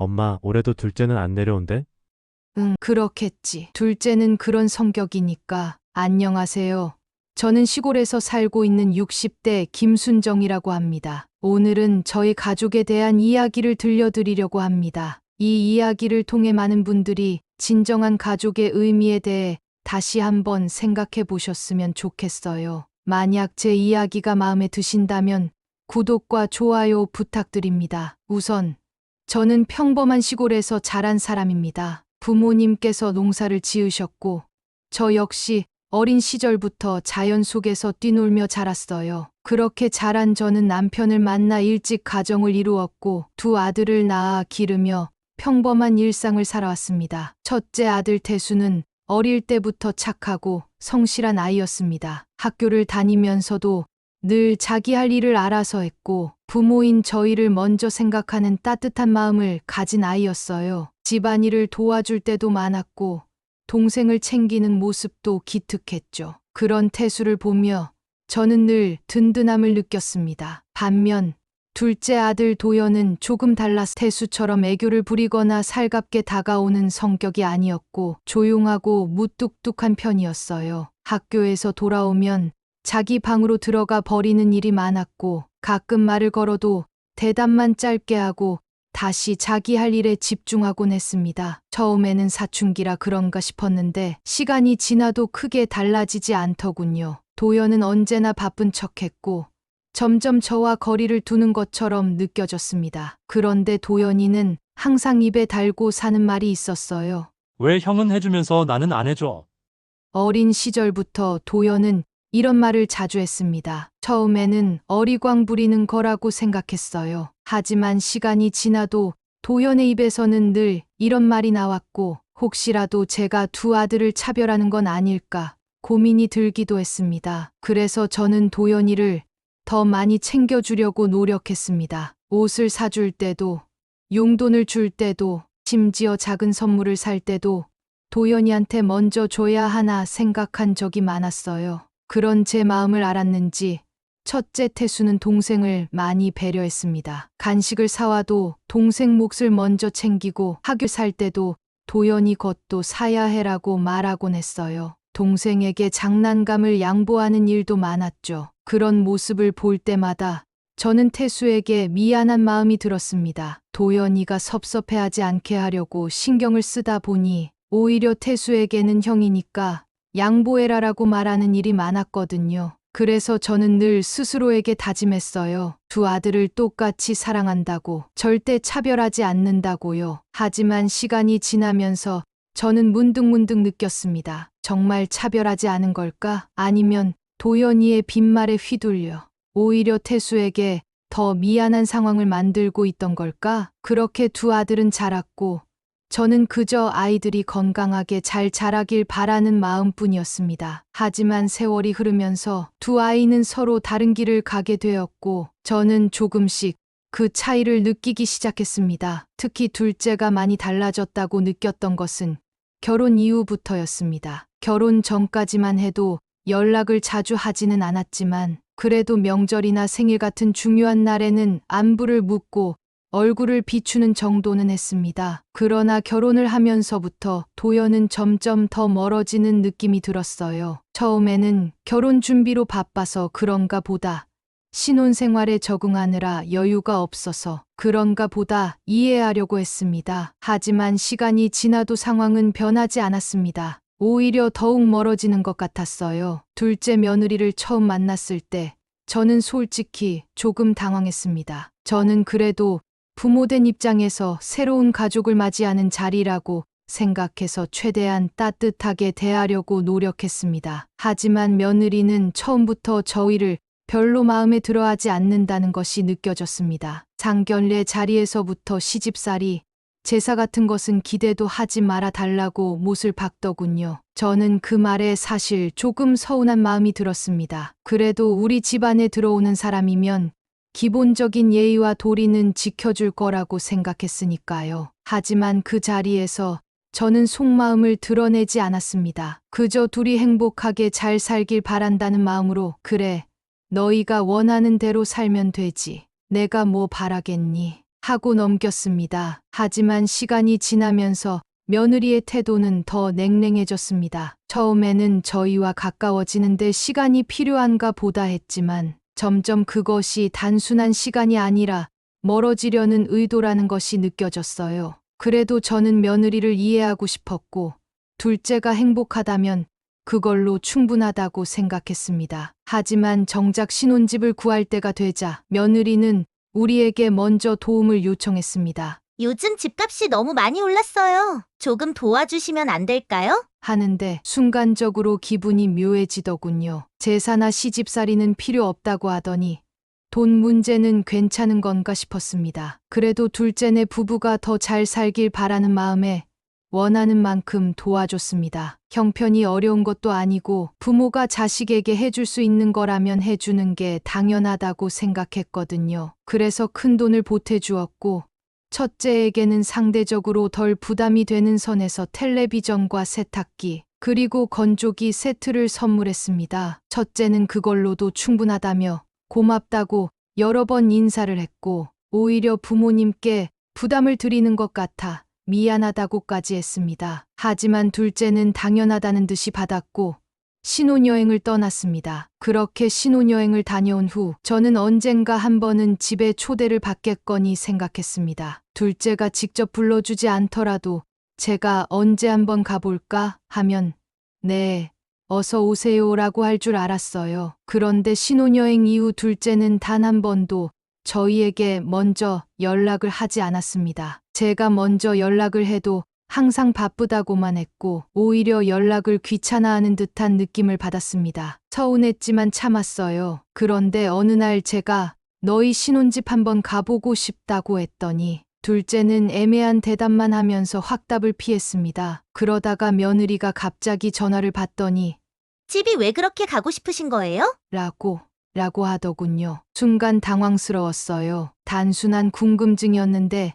엄마, 올해도 둘째는 안 내려온대? 응, 그렇겠지. 둘째는 그런 성격이니까. 안녕하세요. 저는 시골에서 살고 있는 60대 김순정이라고 합니다. 오늘은 저희 가족에 대한 이야기를 들려드리려고 합니다. 이 이야기를 통해 많은 분들이 진정한 가족의 의미에 대해 다시 한번 생각해 보셨으면 좋겠어요. 만약 제 이야기가 마음에 드신다면 구독과 좋아요 부탁드립니다. 우선, 저는 평범한 시골에서 자란 사람입니다. 부모님께서 농사를 지으셨고, 저 역시 어린 시절부터 자연 속에서 뛰놀며 자랐어요. 그렇게 자란 저는 남편을 만나 일찍 가정을 이루었고, 두 아들을 낳아 기르며 평범한 일상을 살아왔습니다. 첫째 아들 태수는 어릴 때부터 착하고 성실한 아이였습니다. 학교를 다니면서도 늘 자기 할 일을 알아서 했고, 부모인 저희를 먼저 생각하는 따뜻한 마음을 가진 아이였어요. 집안일을 도와줄 때도 많았고, 동생을 챙기는 모습도 기특했죠. 그런 태수를 보며 저는 늘 든든함을 느꼈습니다. 반면 둘째 아들 도연은 조금 달라서 태수처럼 애교를 부리거나 살갑게 다가오는 성격이 아니었고, 조용하고 무뚝뚝한 편이었어요. 학교에서 돌아오면 자기 방으로 들어가 버리는 일이 많았고, 가끔 말을 걸어도 대답만 짧게 하고 다시 자기 할 일에 집중하곤 했습니다. 처음에는 사춘기라 그런가 싶었는데 시간이 지나도 크게 달라지지 않더군요. 도연은 언제나 바쁜 척했고 점점 저와 거리를 두는 것처럼 느껴졌습니다. 그런데 도연이는 항상 입에 달고 사는 말이 있었어요. 왜 형은 해주면서 나는 안 해줘? 어린 시절부터 도연은 이런 말을 자주 했습니다. 처음에는 어리광 부리는 거라고 생각했어요. 하지만 시간이 지나도 도연의 입에서는 늘 이런 말이 나왔고, 혹시라도 제가 두 아들을 차별하는 건 아닐까 고민이 들기도 했습니다. 그래서 저는 도연이를 더 많이 챙겨주려고 노력했습니다. 옷을 사줄 때도, 용돈을 줄 때도, 심지어 작은 선물을 살 때도 도연이한테 먼저 줘야 하나 생각한 적이 많았어요. 그런 제 마음을 알았는지 첫째 태수는 동생을 많이 배려했습니다. 간식을 사와도 동생 몫을 먼저 챙기고, 학교 살 때도 도연이 것도 사야 해라고 말하곤 했어요. 동생에게 장난감을 양보하는 일도 많았죠. 그런 모습을 볼 때마다 저는 태수에게 미안한 마음이 들었습니다. 도연이가 섭섭해하지 않게 하려고 신경을 쓰다 보니 오히려 태수에게는 형이니까 양보해라라고 말하는 일이 많았거든요. 그래서 저는 늘 스스로에게 다짐했어요. 두 아들을 똑같이 사랑한다고, 절대 차별하지 않는다고요. 하지만 시간이 지나면서 저는 문득문득 느꼈습니다. 정말 차별하지 않은 걸까? 아니면 도연이의 빈말에 휘둘려 오히려 태수에게 더 미안한 상황을 만들고 있던 걸까? 그렇게 두 아들은 자랐고, 저는 그저 아이들이 건강하게 잘 자라길 바라는 마음뿐이었습니다. 하지만 세월이 흐르면서 두 아이는 서로 다른 길을 가게 되었고, 저는 조금씩 그 차이를 느끼기 시작했습니다. 특히 둘째가 많이 달라졌다고 느꼈던 것은 결혼 이후부터였습니다. 결혼 전까지만 해도 연락을 자주 하지는 않았지만, 그래도 명절이나 생일 같은 중요한 날에는 안부를 묻고 얼굴을 비추는 정도는 했습니다. 그러나 결혼을 하면서부터 도연은 점점 더 멀어지는 느낌이 들었어요. 처음에는 결혼 준비로 바빠서 그런가 보다, 신혼생활에 적응하느라 여유가 없어서 그런가 보다 이해하려고 했습니다. 하지만 시간이 지나도 상황은 변하지 않았습니다. 오히려 더욱 멀어지는 것 같았어요. 둘째 며느리를 처음 만났을 때 저는 솔직히 조금 당황했습니다. 저는 그래도 부모된 입장에서 새로운 가족을 맞이하는 자리라고 생각해서 최대한 따뜻하게 대하려고 노력했습니다. 하지만 며느리는 처음부터 저희를 별로 마음에 들어하지 않는다는 것이 느껴졌습니다. 상견례 자리에서부터 시집살이, 제사 같은 것은 기대도 하지 말아 달라고 못을 박더군요. 저는 그 말에 사실 조금 서운한 마음이 들었습니다. 그래도 우리 집안에 들어오는 사람이면 기본적인 예의와 도리는 지켜줄 거라고 생각했으니까요. 하지만 그 자리에서 저는 속마음을 드러내지 않았습니다. 그저 둘이 행복하게 잘 살길 바란다는 마음으로, 그래, 너희가 원하는 대로 살면 되지. 내가 뭐 바라겠니? 하고 넘겼습니다. 하지만 시간이 지나면서 며느리의 태도는 더 냉랭해졌습니다. 처음에는 저희와 가까워지는데 시간이 필요한가 보다 했지만 점점 그것이 단순한 시간이 아니라 멀어지려는 의도라는 것이 느껴졌어요. 그래도 저는 며느리를 이해하고 싶었고 둘째가 행복하다면 그걸로 충분하다고 생각했습니다. 하지만 정작 신혼집을 구할 때가 되자 며느리는 우리에게 먼저 도움을 요청했습니다. 요즘 집값이 너무 많이 올랐어요. 조금 도와주시면 안 될까요? 하는데 순간적으로 기분이 묘해지더군요. 제사나 시집살이는 필요 없다고 하더니 돈 문제는 괜찮은 건가 싶었습니다. 그래도 둘째네 부부가 더 잘 살길 바라는 마음에 원하는 만큼 도와줬습니다. 형편이 어려운 것도 아니고 부모가 자식에게 해줄 수 있는 거라면 해주는 게 당연하다고 생각했거든요. 그래서 큰 돈을 보태주었고 첫째에게는 상대적으로 덜 부담이 되는 선에서 텔레비전과 세탁기, 그리고 건조기 세트를 선물했습니다. 첫째는 그걸로도 충분하다며 고맙다고 여러 번 인사를 했고 오히려 부모님께 부담을 드리는 것 같아 미안하다고까지 했습니다. 하지만 둘째는 당연하다는 듯이 받았고 신혼여행을 떠났습니다. 그렇게 신혼여행을 다녀온 후 저는 언젠가 한 번은 집에 초대를 받겠거니 생각했습니다. 둘째가 직접 불러주지 않더라도 제가 언제 한번 가볼까 하면 네, 어서 오세요라고 할 줄 알았어요. 그런데 신혼여행 이후 둘째는 단 한 번도 저희에게 먼저 연락을 하지 않았습니다. 제가 먼저 연락을 해도 항상 바쁘다고만 했고 오히려 연락을 귀찮아하는 듯한 느낌을 받았습니다. 서운했지만 참았어요. 그런데 어느 날 제가 너희 신혼집 한번 가보고 싶다고 했더니 둘째는 애매한 대답만 하면서 확답을 피했습니다. 그러다가 며느리가 갑자기 전화를 받더니 집이 왜 그렇게 가고 싶으신 거예요? 라고 하더군요. 순간 당황스러웠어요. 단순한 궁금증이었는데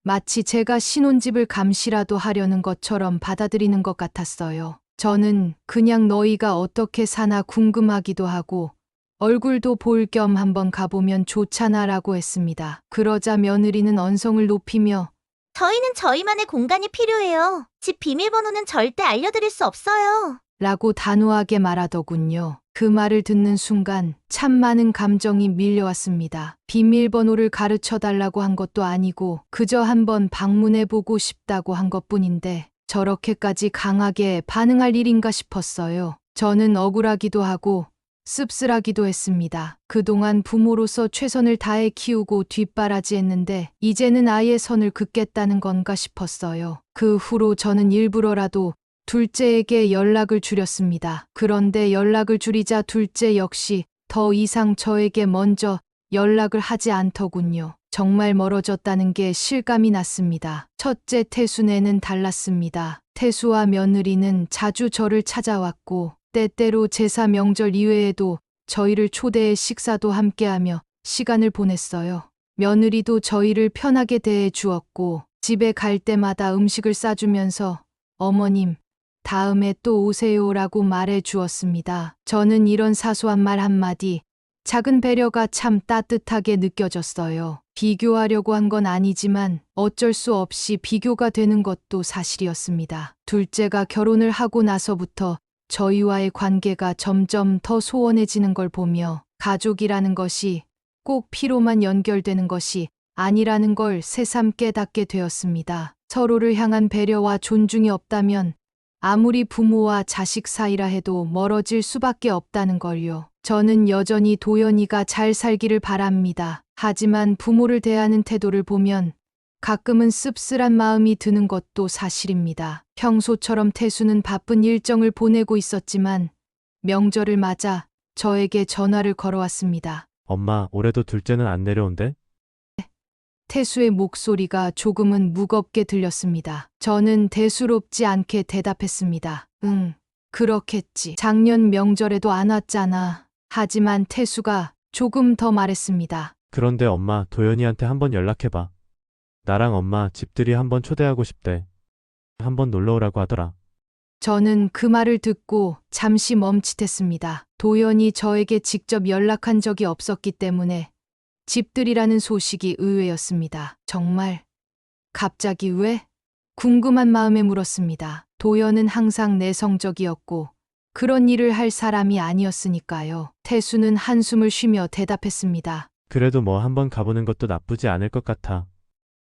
마치 제가 신혼집을 감시라도 하려는 것처럼 받아들이는 것 같았어요. 저는 그냥 너희가 어떻게 사나 궁금하기도 하고 얼굴도 볼 겸 한번 가보면 좋잖아라고 했습니다. 그러자 며느리는 언성을 높이며 저희는 저희만의 공간이 필요해요. 집 비밀번호는 절대 알려드릴 수 없어요. 라고 단호하게 말하더군요. 그 말을 듣는 순간 참 많은 감정이 밀려왔습니다. 비밀번호를 가르쳐 달라고 한 것도 아니고 그저 한번 방문해보고 싶다고 한 것뿐인데 저렇게까지 강하게 반응할 일인가 싶었어요. 저는 억울하기도 하고 씁쓸하기도 했습니다. 그동안 부모로서 최선을 다해 키우고 뒷바라지했는데 이제는 아예 선을 긋겠다는 건가 싶었어요. 그 후로 저는 일부러라도 둘째에게 연락을 줄였습니다. 그런데 연락을 줄이자 둘째 역시 더 이상 저에게 먼저 연락을 하지 않더군요. 정말 멀어졌다는 게 실감이 났습니다. 첫째 태순에는 달랐습니다. 태수와 며느리는 자주 저를 찾아왔고 때때로 제사 명절 이외에도 저희를 초대해 식사도 함께하며 시간을 보냈어요. 며느리도 저희를 편하게 대해 주었고 집에 갈 때마다 음식을 싸주면서 어머님, 다음에 또 오세요라고 말해 주었습니다. 저는 이런 사소한 말 한마디, 작은 배려가 참 따뜻하게 느껴졌어요. 비교하려고 한 건 아니지만 어쩔 수 없이 비교가 되는 것도 사실이었습니다. 둘째가 결혼을 하고 나서부터 저희와의 관계가 점점 더 소원해지는 걸 보며 가족이라는 것이 꼭 피로만 연결되는 것이 아니라는 걸 새삼 깨닫게 되었습니다. 서로를 향한 배려와 존중이 없다면 아무리 부모와 자식 사이라 해도 멀어질 수밖에 없다는 걸요. 저는 여전히 도연이가 잘 살기를 바랍니다. 하지만 부모를 대하는 태도를 보면 가끔은 씁쓸한 마음이 드는 것도 사실입니다. 평소처럼 태수는 바쁜 일정을 보내고 있었지만 명절을 맞아 저에게 전화를 걸어왔습니다. 엄마, 올해도 둘째는 안 내려온대? 태수의 목소리가 조금은 무겁게 들렸습니다. 저는 대수롭지 않게 대답했습니다. 응, 그렇겠지. 작년 명절에도 안 왔잖아. 하지만 태수가 조금 더 말했습니다. 그런데 엄마, 도연이한테 한번 연락해봐. 나랑 엄마 집들이 한번 초대하고 싶대. 한번 놀러 오라고 하더라. 저는 그 말을 듣고 잠시 멈칫했습니다. 도연이 저에게 직접 연락한 적이 없었기 때문에 집들이라는 소식이 의외였습니다. 정말? 갑자기 왜? 궁금한 마음에 물었습니다. 도연은 항상 내성적이었고 그런 일을 할 사람이 아니었으니까요. 태수는 한숨을 쉬며 대답했습니다. 그래도 뭐 한번 가보는 것도 나쁘지 않을 것 같아.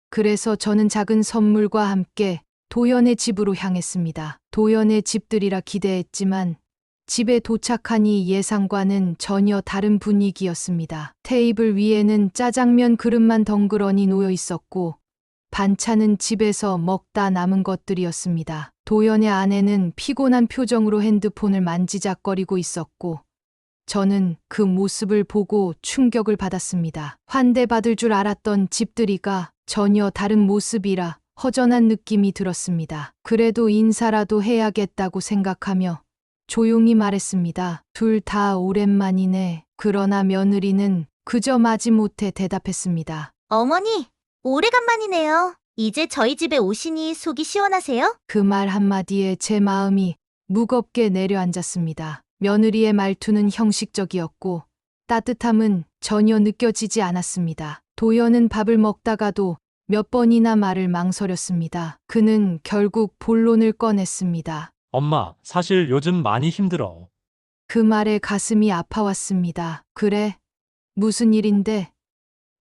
그래서 저는 작은 선물과 함께 도연의 집으로 향했습니다. 도연의 집들이라 기대했지만 집에 도착하니 예상과는 전혀 다른 분위기였습니다. 테이블 위에는 짜장면 그릇만 덩그러니 놓여 있었고 반찬은 집에서 먹다 남은 것들이었습니다. 도연의 아내는 피곤한 표정으로 핸드폰을 만지작거리고 있었고 저는 그 모습을 보고 충격을 받았습니다. 환대받을 줄 알았던 집들이가 전혀 다른 모습이라 허전한 느낌이 들었습니다. 그래도 인사라도 해야겠다고 생각하며 조용히 말했습니다. 둘 다 오랜만이네. 그러나 며느리는 그저 마지못해 대답했습니다. 어머니, 오래간만이네요. 이제 저희 집에 오시니 속이 시원하세요? 그 말 한마디에 제 마음이 무겁게 내려앉았습니다. 며느리의 말투는 형식적이었고 따뜻함은 전혀 느껴지지 않았습니다. 도연은 밥을 먹다가도 몇 번이나 말을 망설였습니다. 그는 결국 본론을 꺼냈습니다. 엄마, 사실 요즘 많이 힘들어. 그 말에 가슴이 아파왔습니다. 그래? 무슨 일인데?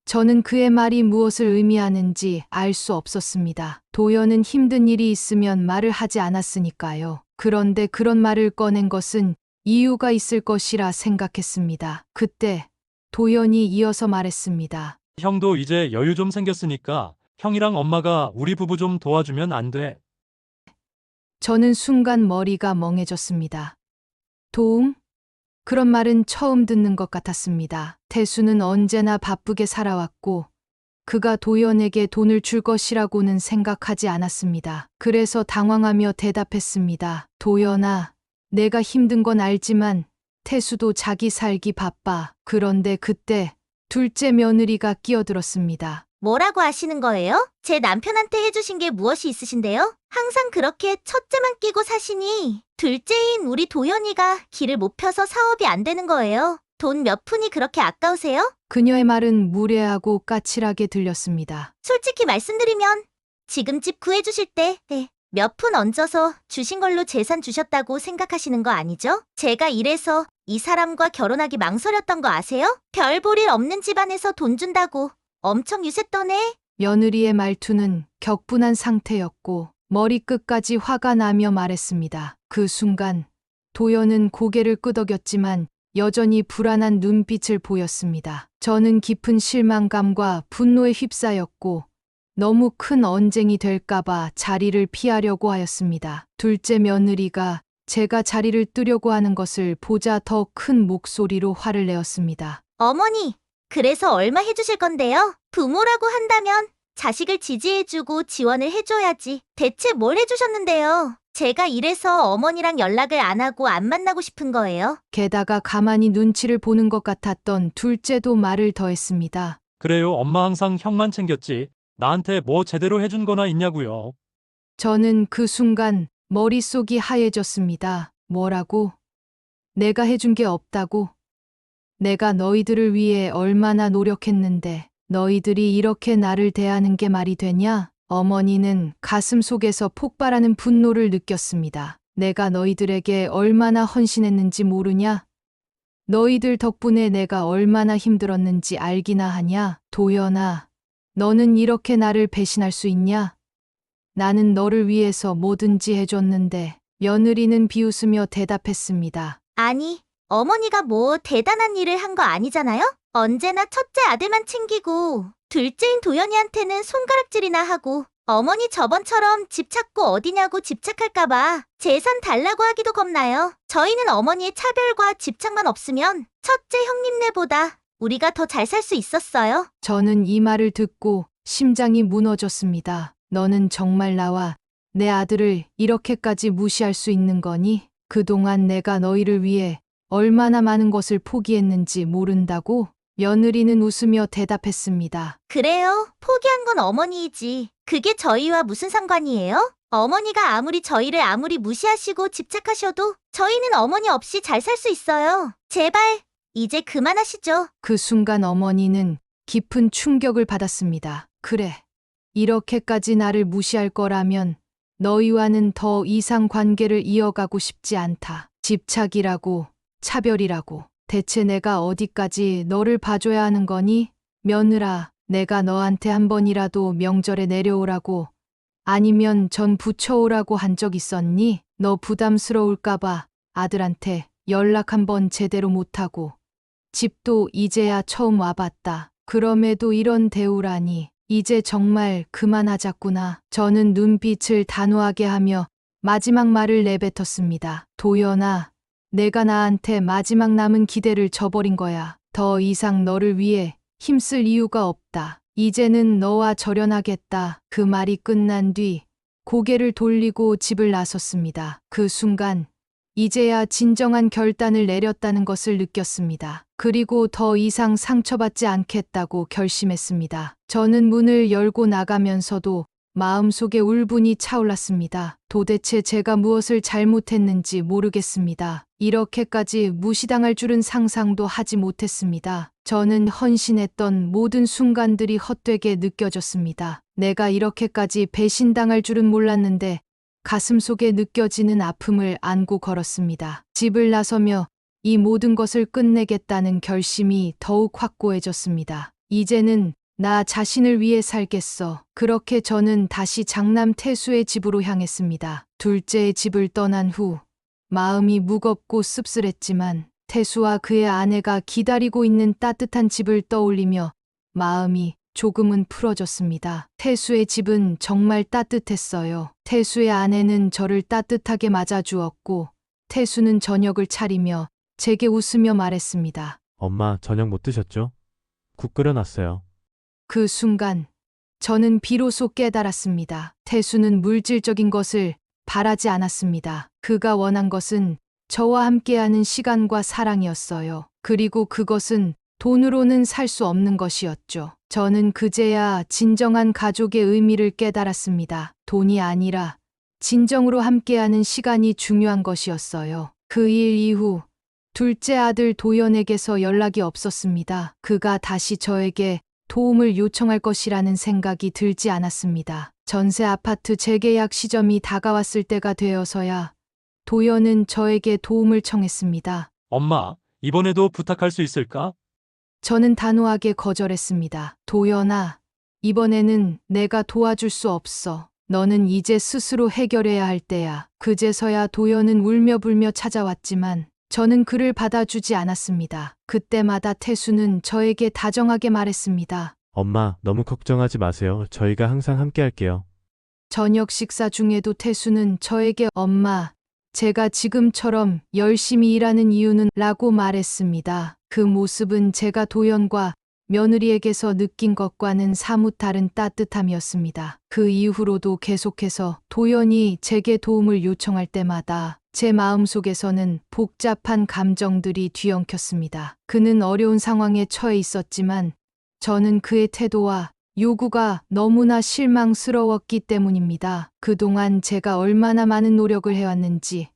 저는 그의 말이 무엇을 의미하는지 알 수 없었습니다. 도연은 힘든 일이 있으면 말을 하지 않았으니까요. 그런데 그런 말을 꺼낸 것은 이유가 있을 것이라 생각했습니다. 그때 도연이 이어서 말했습니다. 형도 이제 여유 좀 생겼으니까 형이랑 엄마가 우리 부부 좀 도와주면 안 돼? 저는 순간 머리가 멍해졌습니다. 도움? 그런 말은 처음 듣는 것 같았습니다. 태수는 언제나 바쁘게 살아왔고 그가 도연에게 돈을 줄 것이라고는 생각하지 않았습니다. 그래서 당황하며 대답했습니다. 도연아, 내가 힘든 건 알지만 태수도 자기 살기 바빠. 그런데 그때 둘째 며느리가 끼어들었습니다. 뭐라고 하시는 거예요? 제 남편한테 해주신 게 무엇이 있으신데요? 항상 그렇게 첫째만 끼고 사시니 둘째인 우리 도연이가 길을 못 펴서 사업이 안 되는 거예요. 돈 몇 푼이 그렇게 아까우세요? 그녀의 말은 무례하고 까칠하게 들렸습니다. 솔직히 말씀드리면 지금 집 구해주실 때 몇 푼 얹어서 주신 걸로 재산 주셨다고 생각하시는 거 아니죠? 제가 이래서 이 사람과 결혼하기 망설였던 거 아세요? 별 볼 일 없는 집안에서 돈 준다고 엄청 유세떠네. 며느리의 말투는 격분한 상태였고 머리끝까지 화가 나며 말했습니다. 그 순간 도연은 고개를 끄덕였지만 여전히 불안한 눈빛을 보였습니다. 저는 깊은 실망감과 분노에 휩싸였고 너무 큰 언쟁이 될까봐 자리를 피하려고 하였습니다. 둘째 며느리가 제가 자리를 뜨려고 하는 것을 보자 더 큰 목소리로 화를 내었습니다. 어머니, 그래서 얼마 해주실 건데요? 부모라고 한다면 자식을 지지해주고 지원을 해줘야지. 대체 뭘 해주셨는데요? 제가 이래서 어머니랑 연락을 안 하고 안 만나고 싶은 거예요. 게다가 가만히 눈치를 보는 것 같았던 둘째도 말을 더했습니다. 그래요, 엄마 항상 형만 챙겼지. 나한테 뭐 제대로 해준 거나 있냐고요. 저는 그 순간 머릿속이 하얘졌습니다. 뭐라고? 내가 해준 게 없다고? 내가 너희들을 위해 얼마나 노력했는데 너희들이 이렇게 나를 대하는 게 말이 되냐? 어머니는 가슴 속에서 폭발하는 분노를 느꼈습니다. 내가 너희들에게 얼마나 헌신했는지 모르냐? 너희들 덕분에 내가 얼마나 힘들었는지 알기나 하냐? 도연아, 너는 이렇게 나를 배신할 수 있냐? 나는 너를 위해서 뭐든지 해줬는데. 며느리는 비웃으며 대답했습니다. 아니, 어머니가 뭐 대단한 일을 한 거 아니잖아요? 언제나 첫째 아들만 챙기고 둘째인 도연이한테는 손가락질이나 하고 어머니 저번처럼 집 찾고 어디냐고 집착할까봐 재산 달라고 하기도 겁나요. 저희는 어머니의 차별과 집착만 없으면 첫째 형님네보다 우리가 더 잘 살 수 있었어요. 저는 이 말을 듣고 심장이 무너졌습니다. 너는 정말 나와 내 아들을 이렇게까지 무시할 수 있는 거니? 그동안 내가 너희를 위해 얼마나 많은 것을 포기했는지 모른다고? 며느리는 웃으며 대답했습니다. 그래요. 포기한 건 어머니이지. 그게 저희와 무슨 상관이에요? 어머니가 아무리 저희를 아무리 무시하시고 집착하셔도 저희는 어머니 없이 잘 살 수 있어요. 제발 이제 그만하시죠. 그 순간 어머니는 깊은 충격을 받았습니다. 그래. 이렇게까지 나를 무시할 거라면 너희와는 더 이상 관계를 이어가고 싶지 않다. 집착이라고, 차별이라고. 대체 내가 어디까지 너를 봐줘야 하는 거니? 며느라, 내가 너한테 한 번이라도 명절에 내려오라고 아니면 전 부쳐오라고 한 적 있었니? 너 부담스러울까봐 아들한테 연락 한 번 제대로 못하고 집도 이제야 처음 와봤다. 그럼에도 이런 대우라니. 이제 정말 그만하자꾸나. 저는 눈빛을 단호하게 하며 마지막 말을 내뱉었습니다. 도연아, 내가 나한테 마지막 남은 기대를 저버린 거야. 더 이상 너를 위해 힘쓸 이유가 없다. 이제는 너와 절연하겠다. 그 말이 끝난 뒤 고개를 돌리고 집을 나섰습니다. 그 순간 이제야 진정한 결단을 내렸다는 것을 느꼈습니다. 그리고 더 이상 상처받지 않겠다고 결심했습니다. 저는 문을 열고 나가면서도 마음속에 울분이 차올랐습니다. 도대체 제가 무엇을 잘못했는지 모르겠습니다. 이렇게까지 무시당할 줄은 상상도 하지 못했습니다. 저는 헌신했던 모든 순간들이 헛되게 느껴졌습니다. 내가 이렇게까지 배신당할 줄은 몰랐는데 가슴속에 느껴지는 아픔을 안고 걸었습니다. 집을 나서며 이 모든 것을 끝내겠다는 결심이 더욱 확고해졌습니다. 이제는 나 자신을 위해 살겠어. 그렇게 저는 다시 장남 태수의 집으로 향했습니다. 둘째의 집을 떠난 후 마음이 무겁고 씁쓸했지만 태수와 그의 아내가 기다리고 있는 따뜻한 집을 떠올리며 마음이 조금은 풀어졌습니다. 태수의 집은 정말 따뜻했어요. 태수의 아내는 저를 따뜻하게 맞아주었고 태수는 저녁을 차리며 제게 웃으며 말했습니다. 엄마, 저녁 못 드셨죠? 국 끓여놨어요. 그 순간 저는 비로소 깨달았습니다. 태수는 물질적인 것을 바라지 않았습니다. 그가 원한 것은 저와 함께하는 시간과 사랑이었어요. 그리고 그것은 돈으로는 살 수 없는 것이었죠. 저는 그제야 진정한 가족의 의미를 깨달았습니다. 돈이 아니라 진정으로 함께하는 시간이 중요한 것이었어요. 그 일 이후 둘째 아들 도연에게서 연락이 없었습니다. 그가 다시 저에게 도움을 요청할 것이라는 생각이 들지 않았습니다. 전세 아파트 재계약 시점이 다가왔을 때가 되어서야 도연은 저에게 도움을 청했습니다. 엄마, 이번에도 부탁할 수 있을까? 저는 단호하게 거절했습니다. 도연아, 이번에는 내가 도와줄 수 없어. 너는 이제 스스로 해결해야 할 때야. 그제서야 도연은 울며 불며 찾아왔지만 저는 그를 받아주지 않았습니다. 그때마다 태수는 저에게 다정하게 말했습니다. 엄마, 너무 걱정하지 마세요. 저희가 항상 함께 할게요. 저녁 식사 중에도 태수는 저에게 엄마, 제가 지금처럼 열심히 일하는 이유는 라고 말했습니다. 그 모습은 제가 도연과 며느리에게서 느낀 것과는 사뭇 다른 따뜻함이었습니다. 그 이후로도 계속해서 도연이 제게 도움을 요청할 때마다 제 마음속에서는 복잡한 감정들이 뒤엉켰습니다. 그는 어려운 상황에 처해 있었지만 저는 그의 태도와 요구가 너무나 실망스러웠기 때문입니다. 그동안 제가 얼마나 많은 노력을 해왔는지,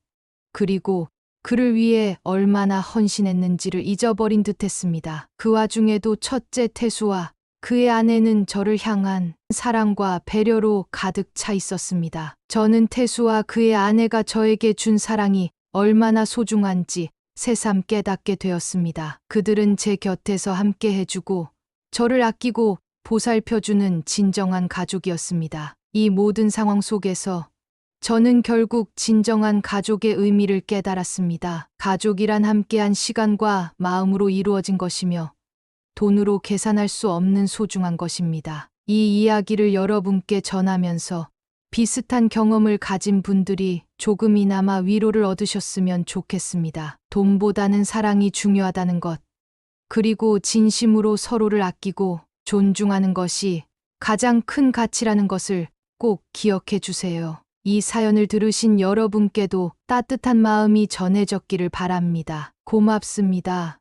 그리고 그를 위해 얼마나 헌신했는지를 잊어버린 듯했습니다. 그 와중에도 첫째 태수와 그의 아내는 저를 향한 사랑과 배려로 가득 차 있었습니다. 저는 태수와 그의 아내가 저에게 준 사랑이 얼마나 소중한지 새삼 깨닫게 되었습니다. 그들은 제 곁에서 함께 해주고 저를 아끼고 보살펴주는 진정한 가족이었습니다. 이 모든 상황 속에서 저는 결국 진정한 가족의 의미를 깨달았습니다. 가족이란 함께한 시간과 마음으로 이루어진 것이며 돈으로 계산할 수 없는 소중한 것입니다. 이 이야기를 여러분께 전하면서 비슷한 경험을 가진 분들이 조금이나마 위로를 얻으셨으면 좋겠습니다. 돈보다는 사랑이 중요하다는 것, 그리고 진심으로 서로를 아끼고 존중하는 것이 가장 큰 가치라는 것을 꼭 기억해 주세요. 이 사연을 들으신 여러분께도 따뜻한 마음이 전해졌기를 바랍니다. 고맙습니다.